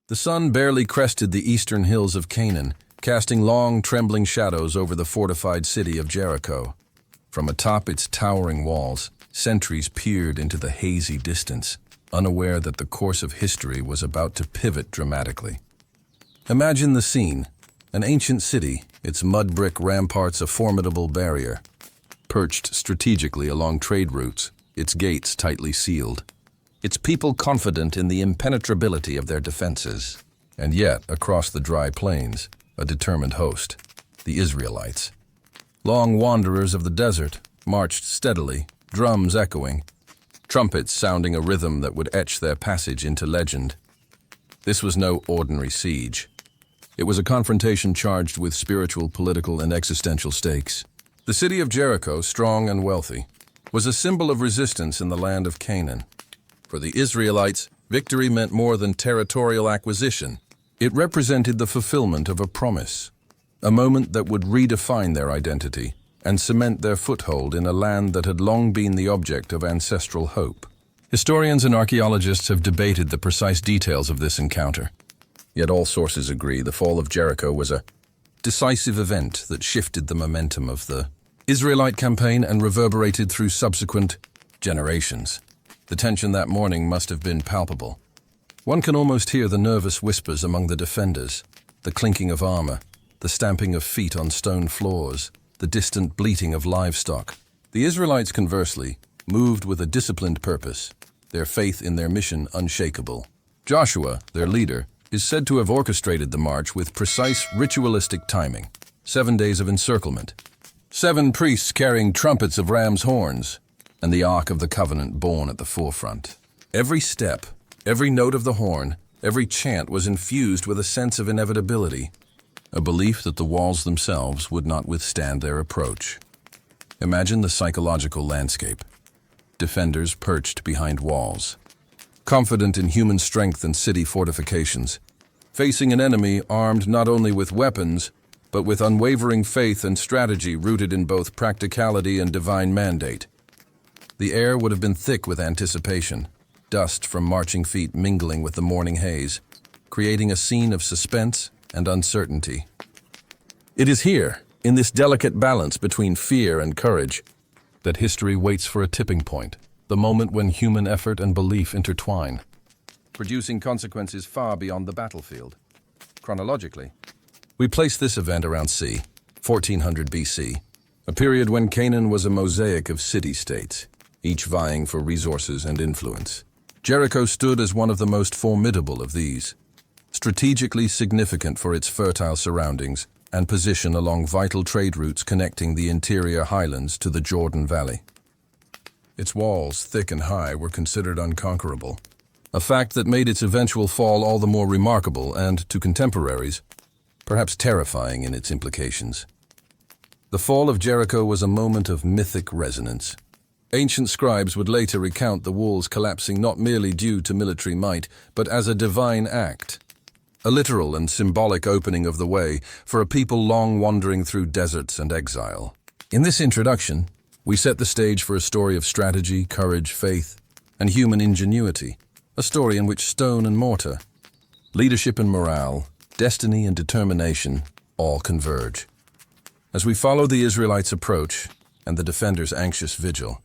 The sun barely crested the eastern hills of Canaan, casting long, trembling shadows over the fortified city of Jericho. From atop its towering walls, sentries peered into the hazy distance, unaware that the course of history was about to pivot dramatically. Imagine the scene: an ancient city, its mud brick ramparts a formidable barrier, perched strategically along trade routes, its gates tightly sealed, its people confident in the impenetrability of their defenses. And yet, across the dry plains, a determined host, the Israelites. Long wanderers of the desert, marched steadily, drums echoing, trumpets sounding a rhythm that would etch their passage into legend. This was no ordinary siege. It was a confrontation charged with spiritual, political, and existential stakes. The city of Jericho, strong and wealthy, was a symbol of resistance in the land of Canaan. For the Israelites, victory meant more than territorial acquisition. It represented the fulfillment of a promise, a moment that would redefine their identity and cement their foothold in a land that had long been the object of ancestral hope. Historians and archaeologists have debated the precise details of this encounter. Yet all sources agree the fall of Jericho was a decisive event that shifted the momentum of the Israelite campaign and reverberated through subsequent generations. The tension that morning must have been palpable. One can almost hear the nervous whispers among the defenders, the clinking of armor, the stamping of feet on stone floors, the distant bleating of livestock. The Israelites, conversely, moved with a disciplined purpose, their faith in their mission unshakable. Joshua, their leader, is said to have orchestrated the march with precise ritualistic timing. 7 days of encirclement, 7 priests carrying trumpets of ram's horns, and the Ark of the Covenant borne at the forefront. Every step, every note of the horn, every chant was infused with a sense of inevitability, a belief that the walls themselves would not withstand their approach. Imagine the psychological landscape. Defenders perched behind walls, confident in human strength and city fortifications, facing an enemy armed not only with weapons, but with unwavering faith and strategy rooted in both practicality and divine mandate. The air would have been thick with anticipation, dust from marching feet mingling with the morning haze, creating a scene of suspense and uncertainty. It is here, in this delicate balance between fear and courage, that history waits for a tipping point, the moment when human effort and belief intertwine, producing consequences far beyond the battlefield. Chronologically, we place this event around c. 1400 BC, a period when Canaan was a mosaic of city-states, each vying for resources and influence. Jericho stood as one of the most formidable of these, strategically significant for its fertile surroundings and position along vital trade routes connecting the interior highlands to the Jordan Valley. Its walls, thick and high, were considered unconquerable, a fact that made its eventual fall all the more remarkable and, to contemporaries, perhaps terrifying in its implications. The fall of Jericho was a moment of mythic resonance. Ancient scribes would later recount the walls collapsing not merely due to military might, but as a divine act, a literal and symbolic opening of the way for a people long wandering through deserts and exile. In this introduction, we set the stage for a story of strategy, courage, faith, and human ingenuity, a story in which stone and mortar, leadership and morale, destiny and determination all converge. As we follow the Israelites' approach and the defenders' anxious vigil,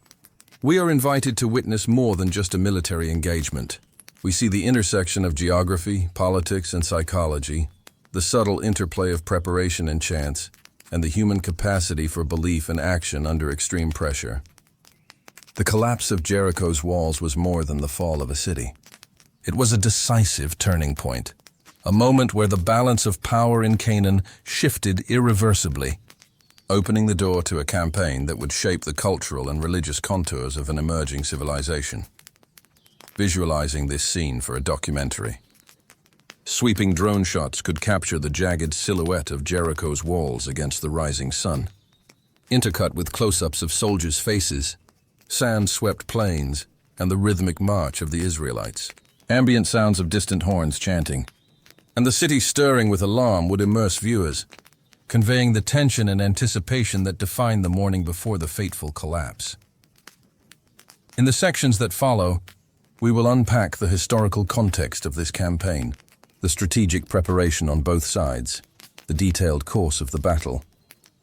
we are invited to witness more than just a military engagement. We see the intersection of geography, politics, and psychology, the subtle interplay of preparation and chance, and the human capacity for belief and action under extreme pressure. The collapse of Jericho's walls was more than the fall of a city. It was a decisive turning point, a moment where the balance of power in Canaan shifted irreversibly, opening the door to a campaign that would shape the cultural and religious contours of an emerging civilization. Visualizing this scene for a documentary, sweeping drone shots could capture the jagged silhouette of Jericho's walls against the rising sun, intercut with close-ups of soldiers' faces, sand-swept plains, and the rhythmic march of the Israelites. Ambient sounds of distant horns chanting, and the city stirring with alarm would immerse viewers, conveying the tension and anticipation that defined the morning before the fateful collapse. In the sections that follow, we will unpack the historical context of this campaign, the strategic preparation on both sides, the detailed course of the battle,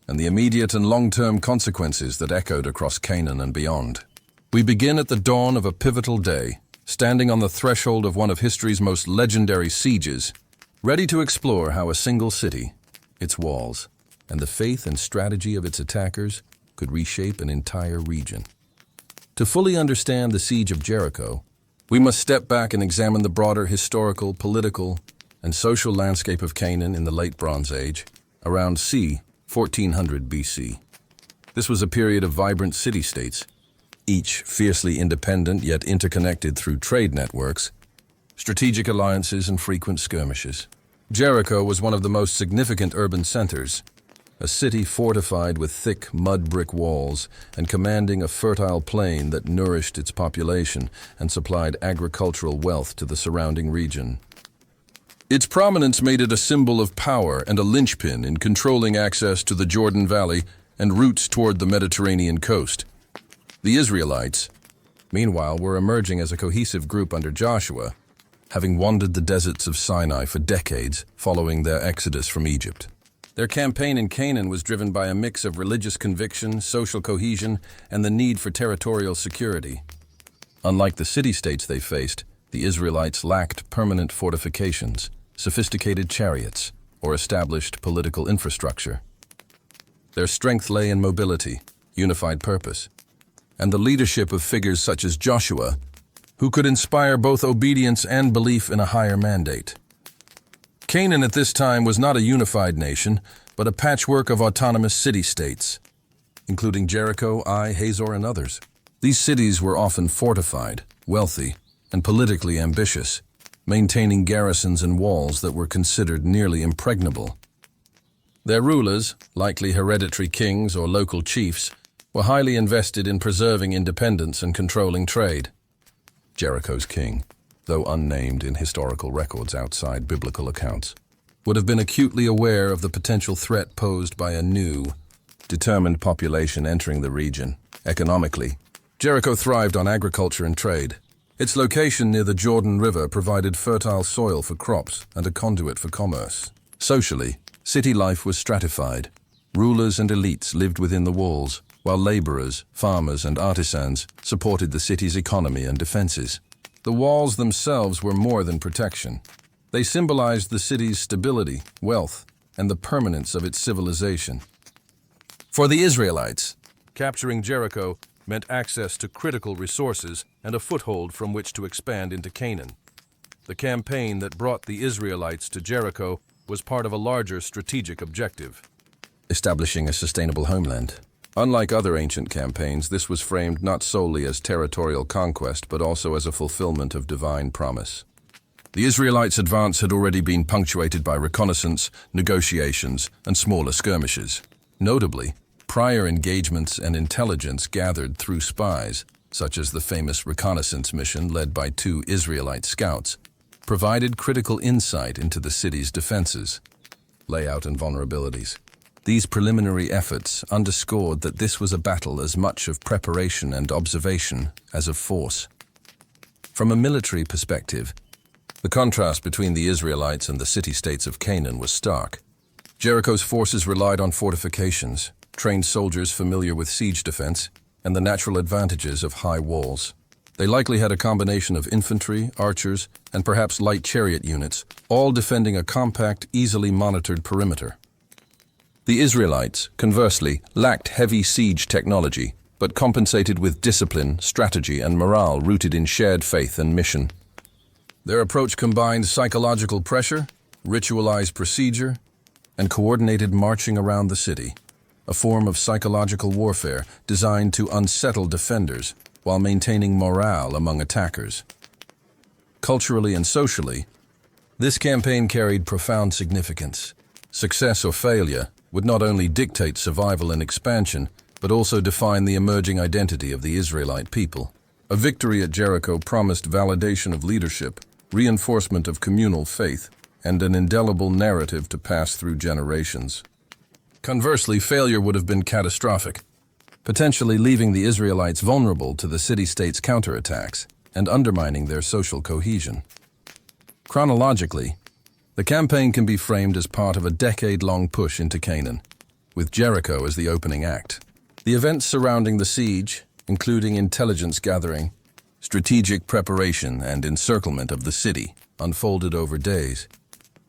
and the immediate and long-term consequences that echoed across Canaan and beyond. We begin at the dawn of a pivotal day, standing on the threshold of one of history's most legendary sieges, ready to explore how a single city, its walls, and the faith and strategy of its attackers could reshape an entire region. To fully understand the siege of Jericho, we must step back and examine the broader historical, political, and social landscape of Canaan in the Late Bronze Age, around c. 1400 BC. This was a period of vibrant city-states, each fiercely independent yet interconnected through trade networks, strategic alliances, and frequent skirmishes. Jericho was one of the most significant urban centers, a city fortified with thick mud brick walls and commanding a fertile plain that nourished its population and supplied agricultural wealth to the surrounding region. Its prominence made it a symbol of power and a linchpin in controlling access to the Jordan Valley and routes toward the Mediterranean coast. The Israelites, meanwhile, were emerging as a cohesive group under Joshua, having wandered the deserts of Sinai for decades following their exodus from Egypt. Their campaign in Canaan was driven by a mix of religious conviction, social cohesion, and the need for territorial security. Unlike the city-states they faced, the Israelites lacked permanent fortifications, sophisticated chariots, or established political infrastructure. Their strength lay in mobility, unified purpose, and the leadership of figures such as Joshua, who could inspire both obedience and belief in a higher mandate. Canaan at this time was not a unified nation, but a patchwork of autonomous city-states, including Jericho, Ai, Hazor, and others. These cities were often fortified, wealthy, and politically ambitious, maintaining garrisons and walls that were considered nearly impregnable. Their rulers, likely hereditary kings or local chiefs, were highly invested in preserving independence and controlling trade. Jericho's king, though unnamed in historical records outside biblical accounts, would have been acutely aware of the potential threat posed by a new, determined population entering the region. Economically, Jericho thrived on agriculture and trade. Its location near the Jordan River provided fertile soil for crops and a conduit for commerce. Socially, city life was stratified. Rulers and elites lived within the walls, while laborers, farmers, and artisans supported the city's economy and defenses. The walls themselves were more than protection. They symbolized the city's stability, wealth, and the permanence of its civilization. For the Israelites, capturing Jericho meant access to critical resources and a foothold from which to expand into Canaan. The campaign that brought the Israelites to Jericho was part of a larger strategic objective: establishing a sustainable homeland. Unlike other ancient campaigns, this was framed not solely as territorial conquest, but also as a fulfillment of divine promise. The Israelites' advance had already been punctuated by reconnaissance, negotiations, and smaller skirmishes. Notably, prior engagements and intelligence gathered through spies, such as the famous reconnaissance mission led by 2 Israelite scouts, provided critical insight into the city's defenses, layout, and vulnerabilities. These preliminary efforts underscored that this was a battle as much of preparation and observation as of force. From a military perspective, the contrast between the Israelites and the city-states of Canaan was stark. Jericho's forces relied on fortifications, trained soldiers familiar with siege defense, and the natural advantages of high walls. They likely had a combination of infantry, archers, and perhaps light chariot units, all defending a compact, easily monitored perimeter. The Israelites, conversely, lacked heavy siege technology, but compensated with discipline, strategy, and morale rooted in shared faith and mission. Their approach combined psychological pressure, ritualized procedure, and coordinated marching around the city, a form of psychological warfare designed to unsettle defenders while maintaining morale among attackers. Culturally and socially, this campaign carried profound significance. Success or failure would not only dictate survival and expansion, but also define the emerging identity of the Israelite people. A victory at Jericho promised validation of leadership, reinforcement of communal faith, and an indelible narrative to pass through generations. Conversely, failure would have been catastrophic, potentially leaving the Israelites vulnerable to the city-state's counterattacks and undermining their social cohesion. Chronologically, The campaign can be framed as part of a decade-long push into Canaan, with Jericho as the opening act. The events surrounding the siege, including intelligence gathering, strategic preparation, and encirclement of the city, unfolded over days,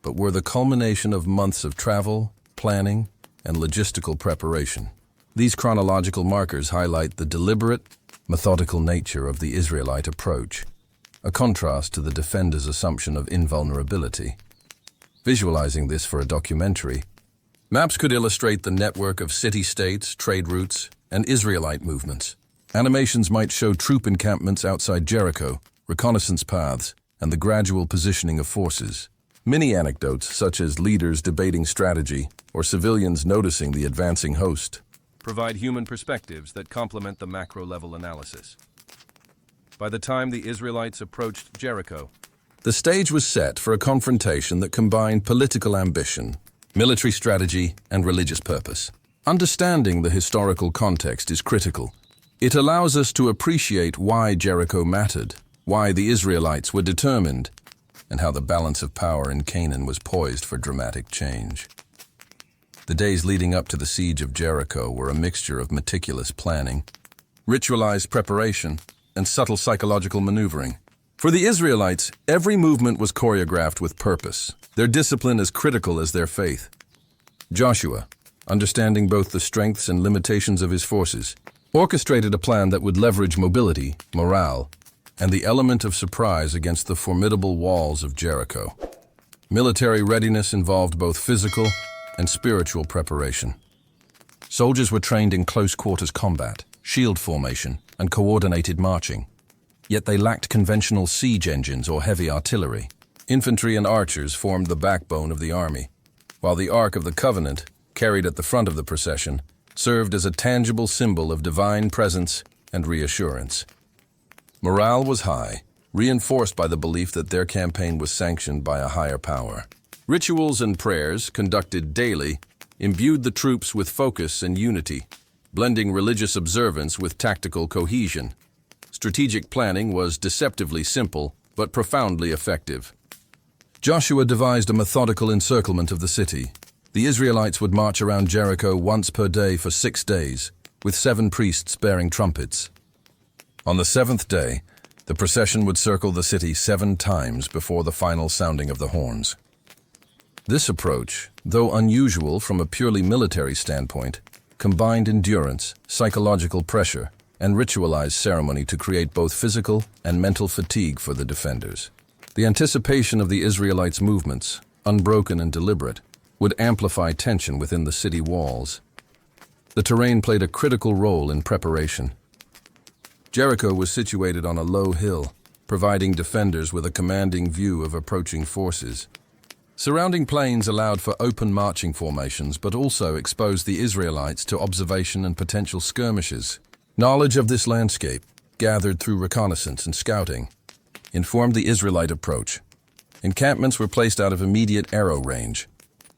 but were the culmination of months of travel, planning, and logistical preparation. These chronological markers highlight the deliberate, methodical nature of the Israelite approach, a contrast to the defenders' assumption of invulnerability. Visualizing this for a documentary, maps could illustrate the network of city-states, trade routes, and Israelite movements. Animations might show troop encampments outside Jericho, reconnaissance paths, and the gradual positioning of forces. Mini-anecdotes such as leaders debating strategy or civilians noticing the advancing host provide human perspectives that complement the macro-level analysis. By the time the Israelites approached Jericho, the stage was set for a confrontation that combined political ambition, military strategy, and religious purpose. Understanding the historical context is critical. It allows us to appreciate why Jericho mattered, why the Israelites were determined, and how the balance of power in Canaan was poised for dramatic change. The days leading up to the siege of Jericho were a mixture of meticulous planning, ritualized preparation, and subtle psychological maneuvering. For the Israelites, every movement was choreographed with purpose, their discipline as critical as their faith. Joshua, understanding both the strengths and limitations of his forces, orchestrated a plan that would leverage mobility, morale, and the element of surprise against the formidable walls of Jericho. Military readiness involved both physical and spiritual preparation. Soldiers were trained in close-quarters combat, shield formation, and coordinated marching. Yet they lacked conventional siege engines or heavy artillery. Infantry and archers formed the backbone of the army, while the Ark of the Covenant, carried at the front of the procession, served as a tangible symbol of divine presence and reassurance. Morale was high, reinforced by the belief that their campaign was sanctioned by a higher power. Rituals and prayers, conducted daily, imbued the troops with focus and unity, blending religious observance with tactical cohesion. Strategic planning was deceptively simple, but profoundly effective. Joshua devised a methodical encirclement of the city. The Israelites would march around Jericho once per day for 6 days, with 7 priests bearing trumpets. On the 7th day, the procession would circle the city 7 times before the final sounding of the horns. This approach, though unusual from a purely military standpoint, combined endurance, psychological pressure, and ritualized ceremony to create both physical and mental fatigue for the defenders. The anticipation of the Israelites' movements, unbroken and deliberate, would amplify tension within the city walls. The terrain played a critical role in preparation. Jericho was situated on a low hill, providing defenders with a commanding view of approaching forces. Surrounding plains allowed for open marching formations, but also exposed the Israelites to observation and potential skirmishes. Knowledge of this landscape, gathered through reconnaissance and scouting, informed the Israelite approach. Encampments were placed out of immediate arrow range.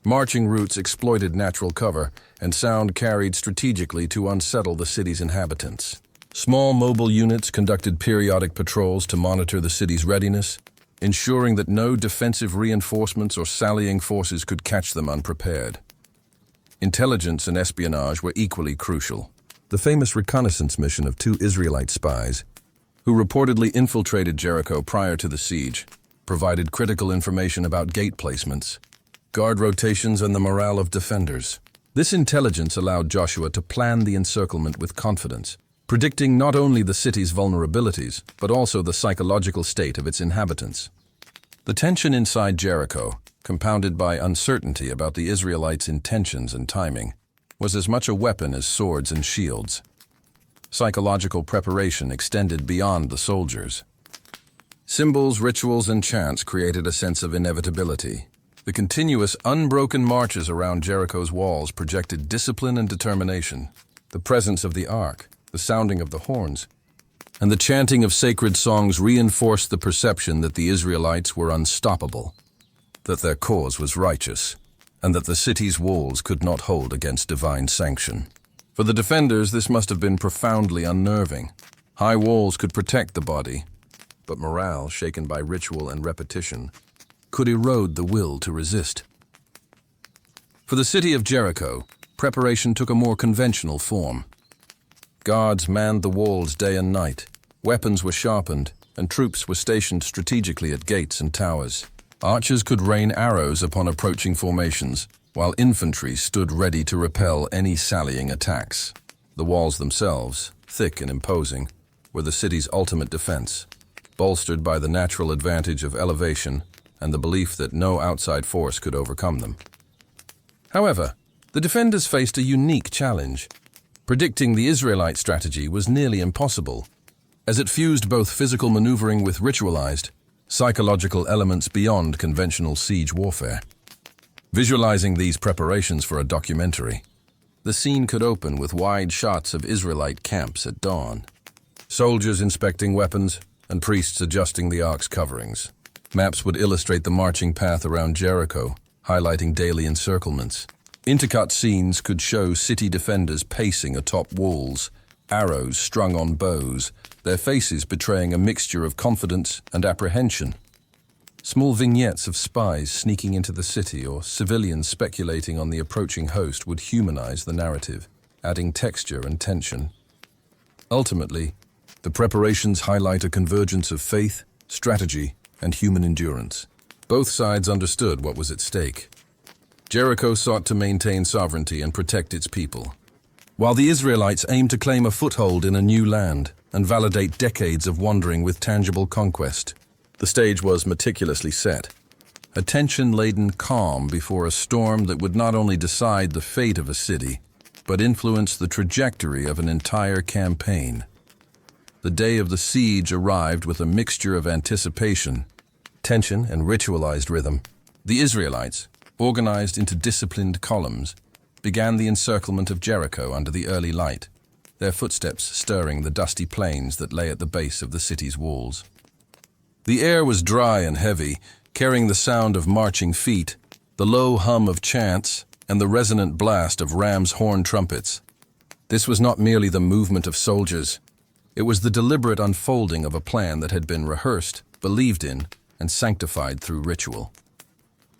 Marching routes exploited natural cover, and sound carried strategically to unsettle the city's inhabitants. Small mobile units conducted periodic patrols to monitor the city's readiness, ensuring that no defensive reinforcements or sallying forces could catch them unprepared. Intelligence and espionage were equally crucial. The famous reconnaissance mission of 2 Israelite spies, who reportedly infiltrated Jericho prior to the siege, provided critical information about gate placements, guard rotations, and the morale of defenders. This intelligence allowed Joshua to plan the encirclement with confidence, predicting not only the city's vulnerabilities, but also the psychological state of its inhabitants. The tension inside Jericho, compounded by uncertainty about the Israelites' intentions and timing, was as much a weapon as swords and shields. Psychological preparation extended beyond the soldiers. Symbols, rituals, and chants created a sense of inevitability. The continuous, unbroken marches around Jericho's walls projected discipline and determination. The presence of the ark, the sounding of the horns, and the chanting of sacred songs reinforced the perception that the Israelites were unstoppable, that their cause was righteous, and that the city's walls could not hold against divine sanction. For the defenders, this must have been profoundly unnerving. High walls could protect the body, but morale, shaken by ritual and repetition, could erode the will to resist. For the city of Jericho, preparation took a more conventional form. Guards manned the walls day and night, weapons were sharpened, and troops were stationed strategically at gates and towers. Archers could rain arrows upon approaching formations, while infantry stood ready to repel any sallying attacks. The walls themselves, thick and imposing, were the city's ultimate defense, bolstered by the natural advantage of elevation and the belief that no outside force could overcome them. However, the defenders faced a unique challenge. Predicting the Israelite strategy was nearly impossible, as it fused both physical maneuvering with ritualized, psychological elements beyond conventional siege warfare. Visualizing these preparations for a documentary, the scene could open with wide shots of Israelite camps at dawn. Soldiers inspecting weapons and priests adjusting the ark's coverings. Maps would illustrate the marching path around Jericho, highlighting daily encirclements. Intercut scenes could show city defenders pacing atop walls, arrows strung on bows, their faces betraying a mixture of confidence and apprehension. Small vignettes of spies sneaking into the city or civilians speculating on the approaching host would humanize the narrative, adding texture and tension. Ultimately, the preparations highlight a convergence of faith, strategy, and human endurance. Both sides understood what was at stake. Jericho sought to maintain sovereignty and protect its people, while the Israelites aimed to claim a foothold in a new land and validate decades of wandering with tangible conquest. The stage was meticulously set, a tension-laden calm before a storm that would not only decide the fate of a city, but influence the trajectory of an entire campaign. The day of the siege arrived with a mixture of anticipation, tension, and ritualized rhythm. The Israelites, organized into disciplined columns, began the encirclement of Jericho under the early light, their footsteps stirring the dusty plains that lay at the base of the city's walls. The air was dry and heavy, carrying the sound of marching feet, the low hum of chants, and the resonant blast of ram's horn trumpets. This was not merely the movement of soldiers. It was the deliberate unfolding of a plan that had been rehearsed, believed in, and sanctified through ritual.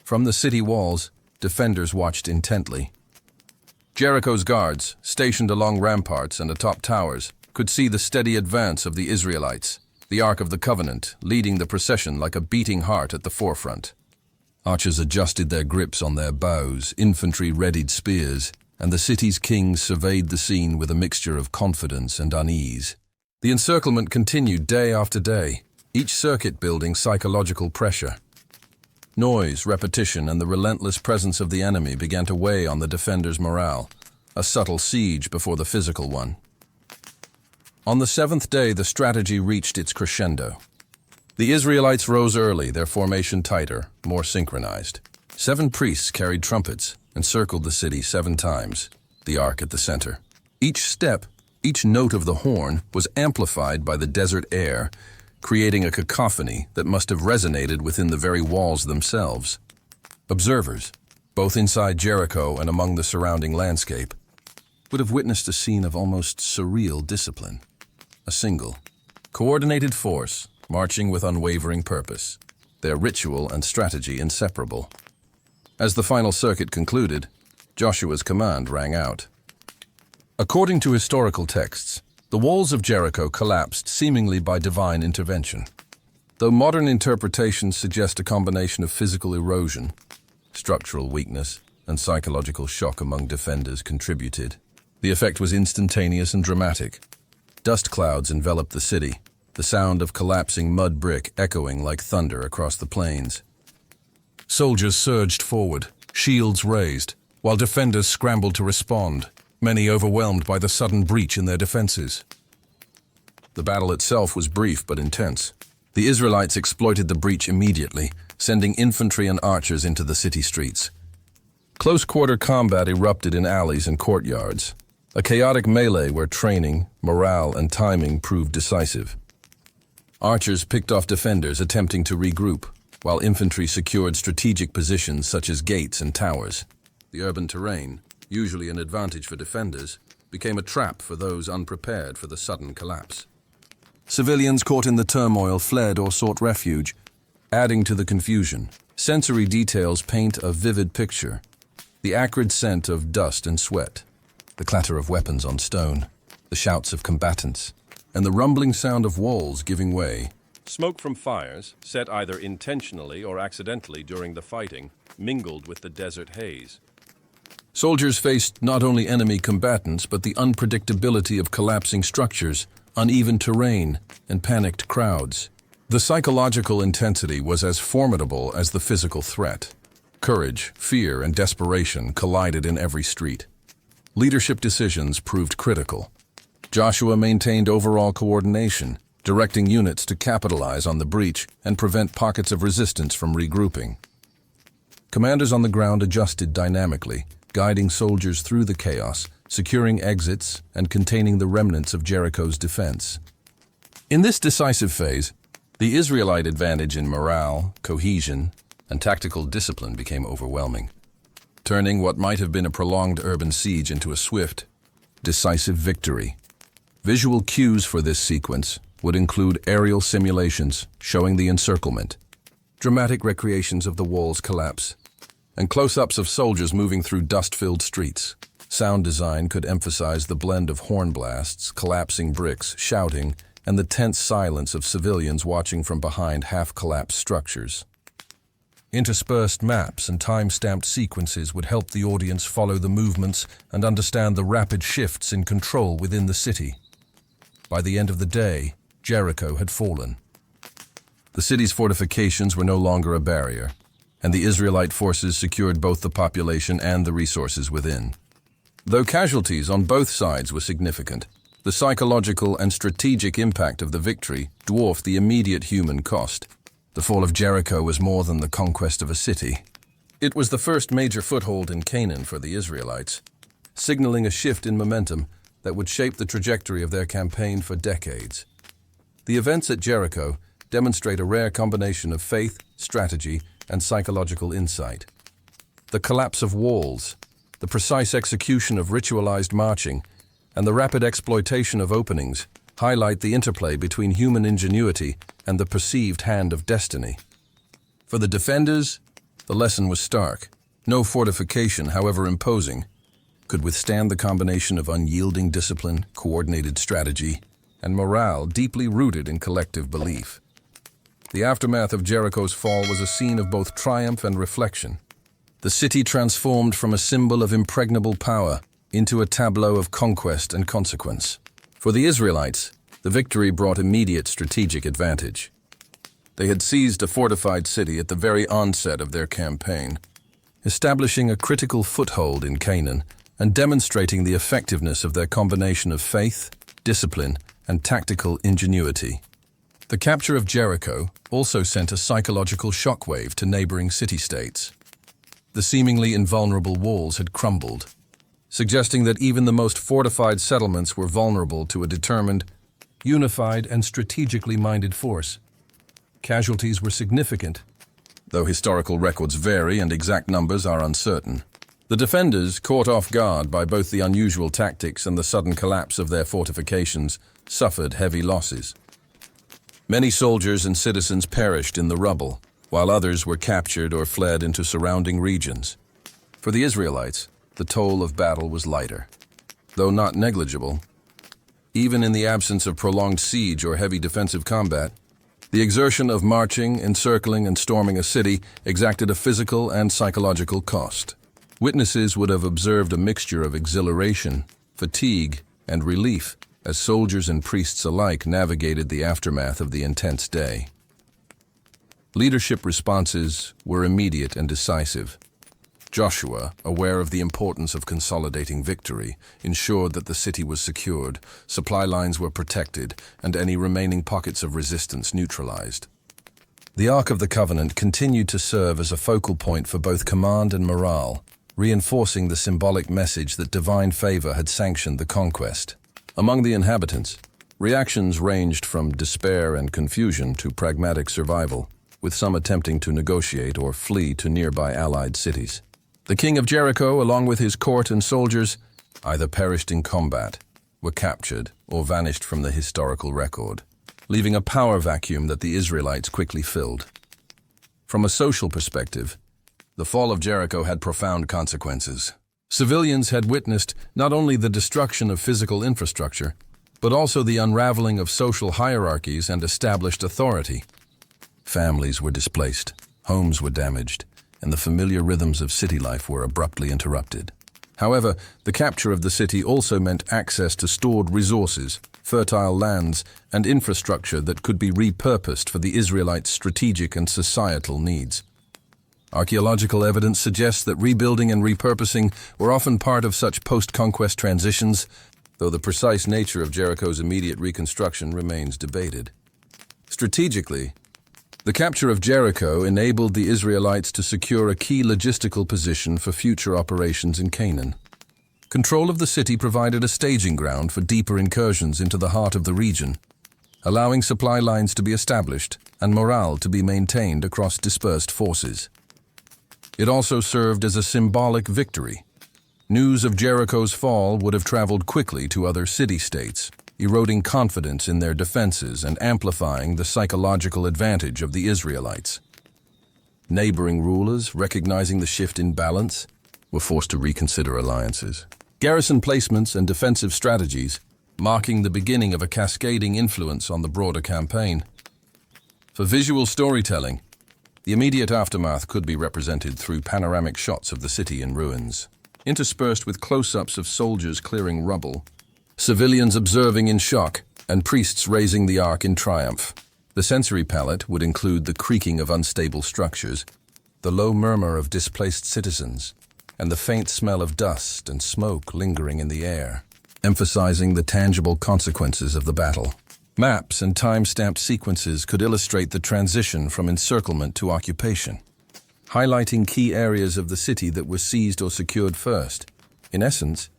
From the city walls, defenders watched intently. Jericho's guards, stationed along ramparts and atop towers, could see the steady advance of the Israelites, the Ark of the Covenant leading the procession like a beating heart at the forefront. Archers adjusted their grips on their bows, infantry readied spears, and the city's kings surveyed the scene with a mixture of confidence and unease. The encirclement continued day after day, each circuit building psychological pressure. Noise, repetition, and the relentless presence of the enemy began to weigh on the defenders' morale, a subtle siege before the physical one. On the seventh day, the strategy reached its crescendo. The Israelites rose early, their formation tighter, more synchronized. 7 priests carried trumpets and circled the city 7 times, the ark at the center. Each step, each note of the horn, was amplified by the desert air, creating a cacophony that must have resonated within the very walls themselves. Observers, both inside Jericho and among the surrounding landscape, would have witnessed a scene of almost surreal discipline. A single, coordinated force marching with unwavering purpose, their ritual and strategy inseparable. As the final circuit concluded, Joshua's command rang out. According to historical texts, the walls of Jericho collapsed seemingly by divine intervention. Though modern interpretations suggest a combination of physical erosion, structural weakness, and psychological shock among defenders contributed, the effect was instantaneous and dramatic. Dust clouds enveloped the city, the sound of collapsing mud brick echoing like thunder across the plains. Soldiers surged forward, shields raised, while defenders scrambled to respond, many overwhelmed by the sudden breach in their defenses. The battle itself was brief but intense. The Israelites exploited the breach immediately, sending infantry and archers into the city streets. Close-quarter combat erupted in alleys and courtyards, a chaotic melee where training, morale, and timing proved decisive. Archers picked off defenders attempting to regroup, while infantry secured strategic positions such as gates and towers. The urban terrain, usually an advantage for defenders, became a trap for those unprepared for the sudden collapse. Civilians caught in the turmoil fled or sought refuge, adding to the confusion. Sensory details paint a vivid picture. The acrid scent of dust and sweat, the clatter of weapons on stone, the shouts of combatants, and the rumbling sound of walls giving way. Smoke from fires, set either intentionally or accidentally during the fighting, mingled with the desert haze. Soldiers faced not only enemy combatants, but the unpredictability of collapsing structures, uneven terrain, and panicked crowds. The psychological intensity was as formidable as the physical threat. Courage, fear, and desperation collided in every street. Leadership decisions proved critical. Joshua maintained overall coordination, directing units to capitalize on the breach and prevent pockets of resistance from regrouping. Commanders on the ground adjusted dynamically, guiding soldiers through the chaos, securing exits, and containing the remnants of Jericho's defense. In this decisive phase, the Israelite advantage in morale, cohesion, and tactical discipline became overwhelming, turning what might have been a prolonged urban siege into a swift, decisive victory. Visual cues for this sequence would include aerial simulations showing the encirclement, dramatic recreations of the wall's collapse, and close-ups of soldiers moving through dust-filled streets. Sound design could emphasize the blend of horn blasts, collapsing bricks, shouting, and the tense silence of civilians watching from behind half-collapsed structures. Interspersed maps and time-stamped sequences would help the audience follow the movements and understand the rapid shifts in control within the city. By the end of the day, Jericho had fallen. The city's fortifications were no longer a barrier, and the Israelite forces secured both the population and the resources within. Though casualties on both sides were significant, the psychological and strategic impact of the victory dwarfed the immediate human cost. The fall of Jericho was more than the conquest of a city. It was the first major foothold in Canaan for the Israelites, signaling a shift in momentum that would shape the trajectory of their campaign for decades. The events at Jericho demonstrate a rare combination of faith, strategy, and psychological insight. The collapse of walls, the precise execution of ritualized marching, and the rapid exploitation of openings highlight the interplay between human ingenuity and the perceived hand of destiny. For the defenders, the lesson was stark. No fortification, however imposing, could withstand the combination of unyielding discipline, coordinated strategy, and morale deeply rooted in collective belief. The aftermath of Jericho's fall was a scene of both triumph and reflection. The city transformed from a symbol of impregnable power into a tableau of conquest and consequence. For the Israelites, the victory brought immediate strategic advantage. They had seized a fortified city at the very onset of their campaign, establishing a critical foothold in Canaan and demonstrating the effectiveness of their combination of faith, discipline, and tactical ingenuity. The capture of Jericho also sent a psychological shockwave to neighboring city-states. The seemingly invulnerable walls had crumbled, suggesting that even the most fortified settlements were vulnerable to a determined, unified, and strategically minded force. Casualties were significant, though historical records vary and exact numbers are uncertain. The defenders, caught off guard by both the unusual tactics and the sudden collapse of their fortifications, suffered heavy losses. Many soldiers and citizens perished in the rubble, while others were captured or fled into surrounding regions. For the Israelites, the toll of battle was lighter, though not negligible. Even in the absence of prolonged siege or heavy defensive combat, the exertion of marching, encircling, and storming a city exacted a physical and psychological cost. Witnesses would have observed a mixture of exhilaration, fatigue, and relief as soldiers and priests alike navigated the aftermath of the intense day. Leadership responses were immediate and decisive. Joshua, aware of the importance of consolidating victory, ensured that the city was secured, supply lines were protected, and any remaining pockets of resistance neutralized. The Ark of the Covenant continued to serve as a focal point for both command and morale, reinforcing the symbolic message that divine favor had sanctioned the conquest. Among the inhabitants, reactions ranged from despair and confusion to pragmatic survival, with some attempting to negotiate or flee to nearby allied cities. The king of Jericho, along with his court and soldiers, either perished in combat, were captured, or vanished from the historical record, leaving a power vacuum that the Israelites quickly filled. From a social perspective, the fall of Jericho had profound consequences. Civilians had witnessed not only the destruction of physical infrastructure, but also the unraveling of social hierarchies and established authority. Families were displaced, homes were damaged, and the familiar rhythms of city life were abruptly interrupted. However, the capture of the city also meant access to stored resources, fertile lands, and infrastructure that could be repurposed for the Israelites' strategic and societal needs. Archaeological evidence suggests that rebuilding and repurposing were often part of such post-conquest transitions, though the precise nature of Jericho's immediate reconstruction remains debated. Strategically, the capture of Jericho enabled the Israelites to secure a key logistical position for future operations in Canaan. Control of the city provided a staging ground for deeper incursions into the heart of the region, allowing supply lines to be established and morale to be maintained across dispersed forces. It also served as a symbolic victory. News of Jericho's fall would have traveled quickly to other city-states, eroding confidence in their defenses and amplifying the psychological advantage of the Israelites. Neighboring rulers, recognizing the shift in balance, were forced to reconsider alliances. Garrison placements and defensive strategies, marking the beginning of a cascading influence on the broader campaign. For visual storytelling, the immediate aftermath could be represented through panoramic shots of the city in ruins, interspersed with close-ups of soldiers clearing rubble, civilians observing in shock, and priests raising the ark in triumph. The sensory palette would include the creaking of unstable structures, the low murmur of displaced citizens, and the faint smell of dust and smoke lingering in the air, emphasizing the tangible consequences of the battle. Maps and time-stamped sequences could illustrate the transition from encirclement to occupation, highlighting key areas of the city that were seized or secured first. In essence,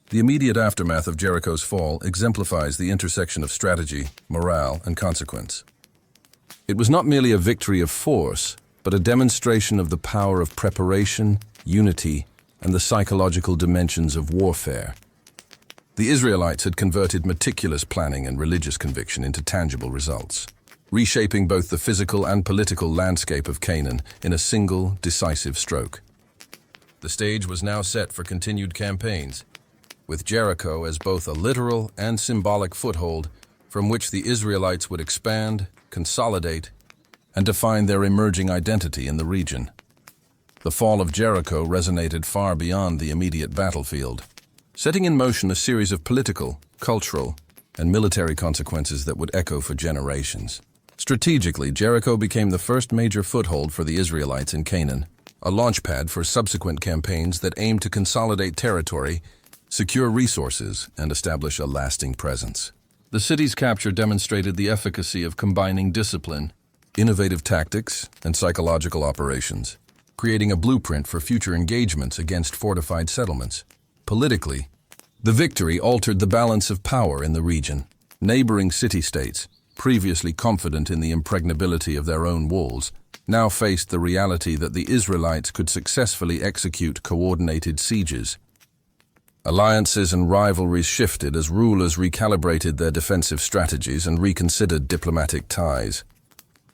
the immediate aftermath of Jericho's fall exemplifies the intersection of strategy, morale, and consequence. It was not merely a victory of force, but a demonstration of the power of preparation, unity, and the psychological dimensions of warfare. The Israelites had converted meticulous planning and religious conviction into tangible results, reshaping both the physical and political landscape of Canaan in a single, decisive stroke. The stage was now set for continued campaigns, with Jericho as both a literal and symbolic foothold from which the Israelites would expand, consolidate, and define their emerging identity in the region. The fall of Jericho resonated far beyond the immediate battlefield, setting in motion a series of political, cultural, and military consequences that would echo for generations. Strategically, Jericho became the first major foothold for the Israelites in Canaan, a launchpad for subsequent campaigns that aimed to consolidate territory, secure resources, and establish a lasting presence. The city's capture demonstrated the efficacy of combining discipline, innovative tactics, and psychological operations, creating a blueprint for future engagements against fortified settlements. Politically, the victory altered the balance of power in the region. Neighboring city-states, previously confident in the impregnability of their own walls, now faced the reality that the Israelites could successfully execute coordinated sieges. Alliances and rivalries shifted as rulers recalibrated their defensive strategies and reconsidered diplomatic ties.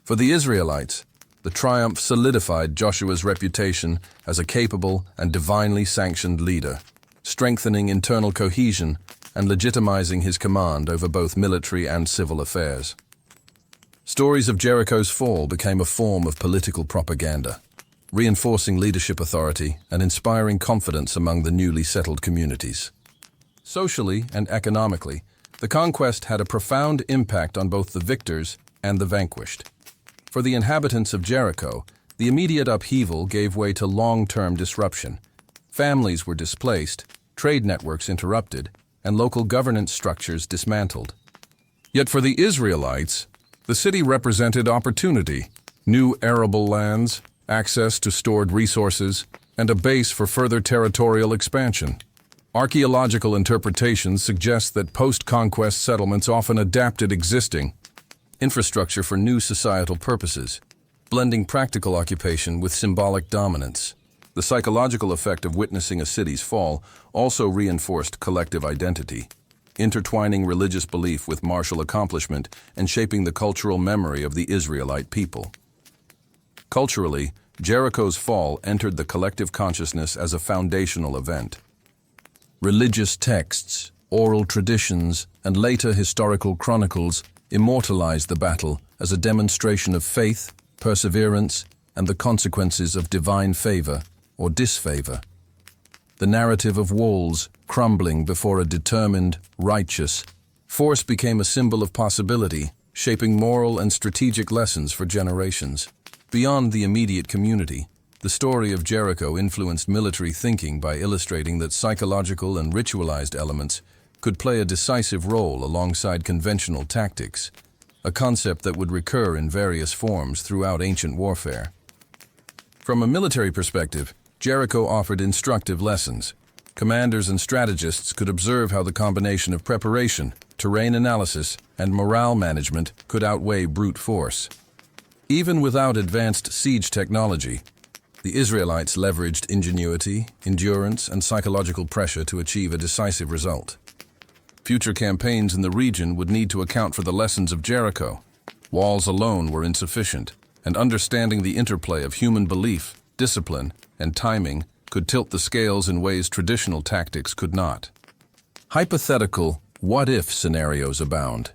For the Israelites, the triumph solidified Joshua's reputation as a capable and divinely sanctioned leader, strengthening internal cohesion and legitimizing his command over both military and civil affairs. Stories of Jericho's fall became a form of political propaganda, reinforcing leadership authority and inspiring confidence among the newly settled communities. Socially and economically, the conquest had a profound impact on both the victors and the vanquished. For the inhabitants of Jericho, the immediate upheaval gave way to long-term disruption. Families were displaced, trade networks interrupted, and local governance structures dismantled. Yet for the Israelites, the city represented opportunity, new arable lands, access to stored resources, and a base for further territorial expansion. Archaeological interpretations suggest that post-conquest settlements often adapted existing infrastructure for new societal purposes, blending practical occupation with symbolic dominance. The psychological effect of witnessing a city's fall also reinforced collective identity, intertwining religious belief with martial accomplishment and shaping the cultural memory of the Israelite people. Culturally, Jericho's fall entered the collective consciousness as a foundational event. Religious texts, oral traditions, and later historical chronicles immortalized the battle as a demonstration of faith, perseverance, and the consequences of divine favor or disfavor. The narrative of walls crumbling before a determined, righteous force became a symbol of possibility, shaping moral and strategic lessons for generations. Beyond the immediate community, the story of Jericho influenced military thinking by illustrating that psychological and ritualized elements could play a decisive role alongside conventional tactics, a concept that would recur in various forms throughout ancient warfare. From a military perspective, Jericho offered instructive lessons. Commanders and strategists could observe how the combination of preparation, terrain analysis, and morale management could outweigh brute force. Even without advanced siege technology, the Israelites leveraged ingenuity, endurance, and psychological pressure to achieve a decisive result. Future campaigns in the region would need to account for the lessons of Jericho. Walls alone were insufficient, and understanding the interplay of human belief, discipline, and timing could tilt the scales in ways traditional tactics could not. Hypothetical what-if scenarios abound.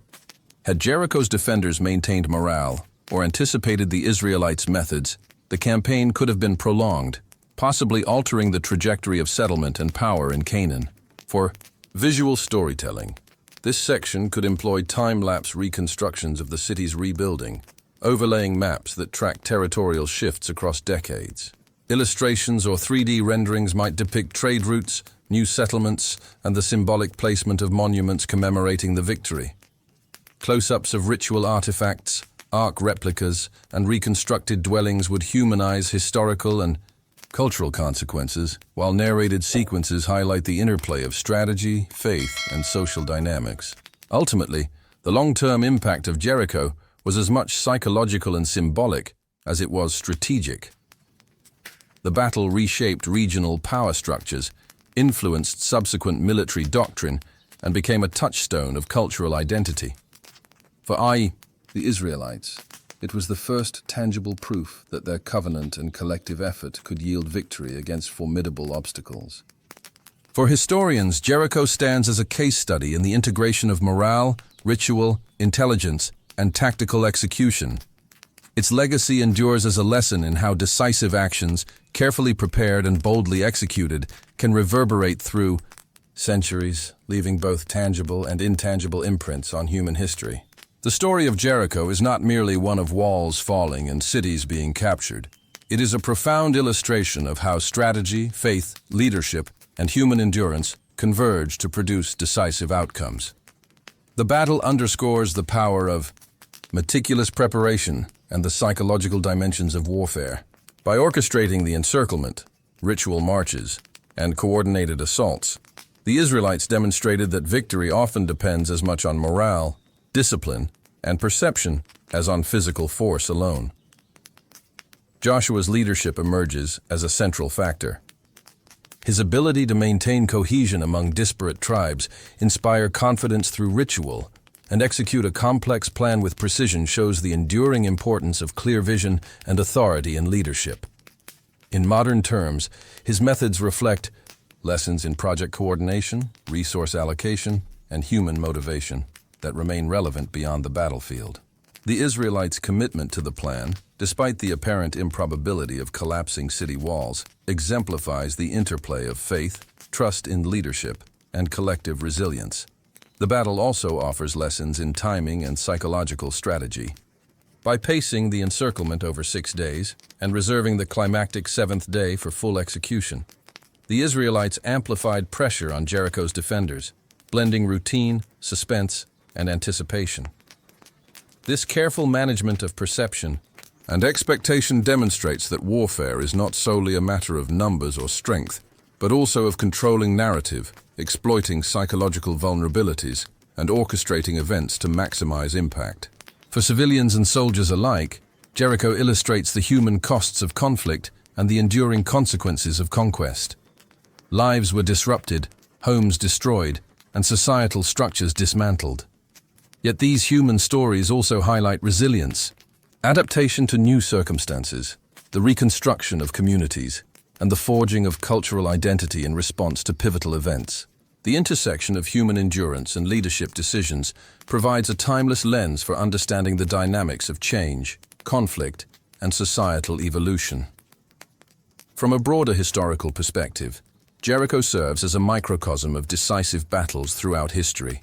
Had Jericho's defenders maintained morale or anticipated the Israelites' methods, the campaign could have been prolonged, possibly altering the trajectory of settlement and power in Canaan. For visual storytelling, this section could employ time-lapse reconstructions of the city's rebuilding, overlaying maps that track territorial shifts across decades. Illustrations or 3D renderings might depict trade routes, new settlements, and the symbolic placement of monuments commemorating the victory. Close-ups of ritual artifacts, ark replicas, and reconstructed dwellings would humanize historical and cultural consequences, while narrated sequences highlight the interplay of strategy, faith, and social dynamics. Ultimately, the long-term impact of Jericho was as much psychological and symbolic as it was strategic. The battle reshaped regional power structures, influenced subsequent military doctrine, and became a touchstone of cultural identity. For the Israelites, it was the first tangible proof that their covenant and collective effort could yield victory against formidable obstacles. For historians, Jericho stands as a case study in the integration of morale, ritual, intelligence, and tactical execution. Its legacy endures as a lesson in how decisive actions, carefully prepared and boldly executed, can reverberate through centuries, leaving both tangible and intangible imprints on human history. The story of Jericho is not merely one of walls falling and cities being captured. It is a profound illustration of how strategy, faith, leadership, and human endurance converge to produce decisive outcomes. The battle underscores the power of meticulous preparation and the psychological dimensions of warfare. By orchestrating the encirclement, ritual marches, and coordinated assaults, the Israelites demonstrated that victory often depends as much on morale, discipline, and perception as on physical force alone. Joshua's leadership emerges as a central factor. His ability to maintain cohesion among disparate tribes, inspire confidence through ritual, and execute a complex plan with precision shows the enduring importance of clear vision and authority in leadership. In modern terms, his methods reflect lessons in project coordination, resource allocation, and human motivation that remain relevant beyond the battlefield. The Israelites' commitment to the plan, despite the apparent improbability of collapsing city walls, exemplifies the interplay of faith, trust in leadership, and collective resilience. The battle also offers lessons in timing and psychological strategy. By pacing the encirclement over 6 days and reserving the climactic 7th day for full execution, the Israelites amplified pressure on Jericho's defenders, blending routine, suspense, and anticipation. This careful management of perception and expectation demonstrates that warfare is not solely a matter of numbers or strength, but also of controlling narrative, exploiting psychological vulnerabilities, and orchestrating events to maximize impact. For civilians and soldiers alike, Jericho illustrates the human costs of conflict and the enduring consequences of conquest. Lives were disrupted, homes destroyed, and societal structures dismantled. Yet these human stories also highlight resilience, adaptation to new circumstances, the reconstruction of communities, and the forging of cultural identity in response to pivotal events. The intersection of human endurance and leadership decisions provides a timeless lens for understanding the dynamics of change, conflict, and societal evolution. From a broader historical perspective, Jericho serves as a microcosm of decisive battles throughout history.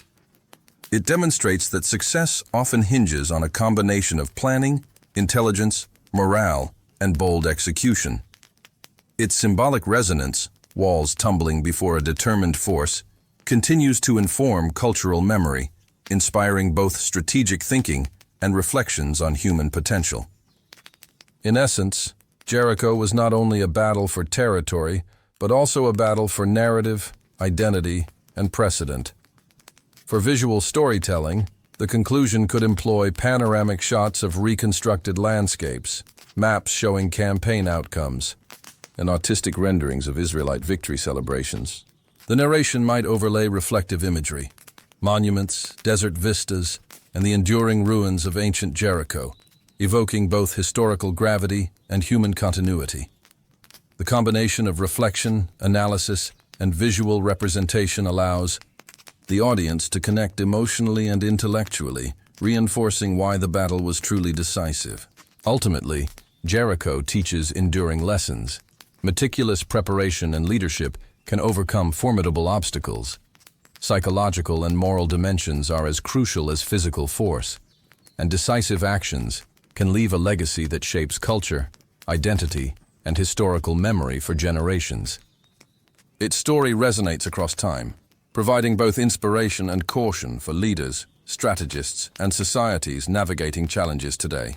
It demonstrates that success often hinges on a combination of planning, intelligence, morale, and bold execution. Its symbolic resonance, walls tumbling before a determined force, continues to inform cultural memory, inspiring both strategic thinking and reflections on human potential. In essence, Jericho was not only a battle for territory, but also a battle for narrative, identity, and precedent. For visual storytelling, the conclusion could employ panoramic shots of reconstructed landscapes, maps showing campaign outcomes, and artistic renderings of Israelite victory celebrations. The narration might overlay reflective imagery, monuments, desert vistas, and the enduring ruins of ancient Jericho, evoking both historical gravity and human continuity. The combination of reflection, analysis, and visual representation allows the audience to connect emotionally and intellectually, reinforcing why the battle was truly decisive. Ultimately, Jericho teaches enduring lessons. Meticulous preparation and leadership can overcome formidable obstacles. Psychological and moral dimensions are as crucial as physical force, and decisive actions can leave a legacy that shapes culture, identity, and historical memory for generations. Its story resonates across time, providing both inspiration and caution for leaders, strategists, and societies navigating challenges today.